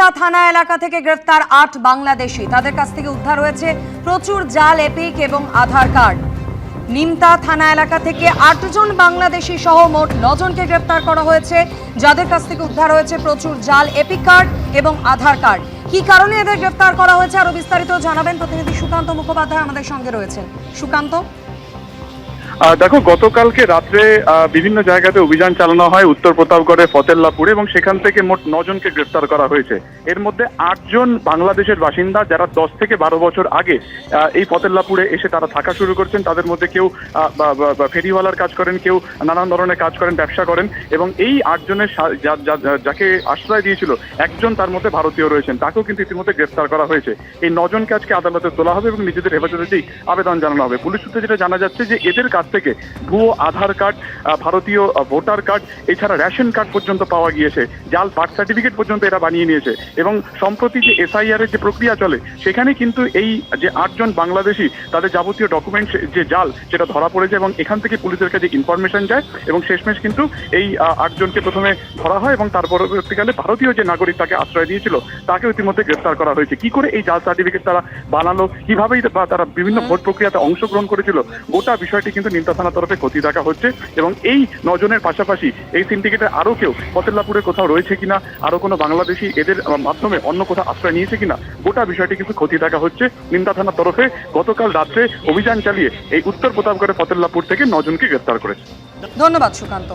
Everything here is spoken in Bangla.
নিমতা থানা এলাকা থেকে গ্রেফতার ৮ বাংলাদেশি। তাদের কাছ থেকে উদ্ধার হয়েছে প্রচুর জাল এপিক এবং আধার কার্ড। নিমতা থানা এলাকা থেকে ৮ জন বাংলাদেশি সহ মোট 9 জনকে গ্রেফতার করা হয়েছে, যাদের কাছ থেকে উদ্ধার হয়েছে প্রচুর জাল এপিক কার্ড এবং আধার কার্ড। কি কারণে এদের গ্রেফতার করা হয়েছে আরো বিস্তারিত জানাবেন প্রতিনিধি সুকান্ত মুখোপাধ্যায় আমাদের সঙ্গে রয়েছেন। সুকান্ত, দেখো, গতকালকে রাত্রে বিভিন্ন জায়গাতে অভিযান চালানো হয় উত্তর প্রতাপগড়ে, ফতেল্লাপুরে, এবং সেখান থেকে মোট 9 জনকে গ্রেফতার করা হয়েছে। এর মধ্যে 8 জন বাংলাদেশের বাসিন্দা, যারা 10 থেকে 12 বছর আগে এই ফতেল্লাপুরে এসে তারা থাকা শুরু করছেন। তাদের মধ্যে কেউ ফেরিওয়ালার কাজ করেন, কেউ নানান ধরনের কাজ করেন, ব্যবসা করেন, এবং এই 8 জনের যাকে আশ্রয় দিয়েছিল একজন তার মধ্যে ভারতীয় রয়েছেন, তাকেও কিন্তু ইতিমধ্যে গ্রেফতার করা হয়েছে। এই 9 জনকে আজকে আদালতে তোলা হবে এবং নিজেদের হেফাজতে আবেদন জানানো হবে। পুলিশ সূত্রে যেটা জানা যাচ্ছে যে এদের কাছ থেকে ভুয়ো আধার কার্ড, ভারতীয় ভোটার কার্ড, এছাড়া রেশন কার্ড পর্যন্ত পাওয়া গিয়েছে, জাল বার্থ সার্টিফিকেট পর্যন্ত এরা বানিয়ে নিয়েছে। এবং সম্প্রতি যে এসআইআর এর যে প্রক্রিয়া চলে, সেখানে কিন্তু এই যে 8 জন বাংলাদেশি, তাদের যাবতীয় ডকুমেন্টস যে জাল, সেটা ধরা পড়েছে এবং এখান থেকে পুলিশের কাছে ইনফরমেশন যায় এবং শেষমেশ কিন্তু এই 8 জনকে প্রথমে ধরা হয় এবং তার পরবর্তীকালে ভারতীয় যে নাগরিক তাকে আশ্রয় দিয়েছিল তাকেও ইতিমধ্যে গ্রেফতার করা হয়েছে। কি করে এই জাল সার্টিফিকেট তারা বানালো, কিভাবেই তারা বিভিন্ন ভোট প্রক্রিয়াতে অংশগ্রহণ করেছিল, গোটা বিষয়টি কিন্তু নিমতা থানার তরফে খতিয়ে দেখা হচ্ছে। এবং এই 9 জনের পাশাপাশি এই সিন্ডিকেটের আরো কেউ ফতেল্লাপুরে কোথাও রয়েছে কিনা, আরো কোনো বাংলাদেশি এদের মাধ্যমে অন্য কোথাও আশ্রয় নিয়েছে কিনা, গোটা বিষয়টি কিন্তু খতিয়ে দেখা হচ্ছে। নিমতা থানার তরফে গতকাল রাত্রে অভিযান চালিয়ে এই উত্তর প্রতাপগড়ের ফতেল্লাপুর থেকে 9 জনকে গ্রেফতার করেছে। ধন্যবাদ সুকান্ত।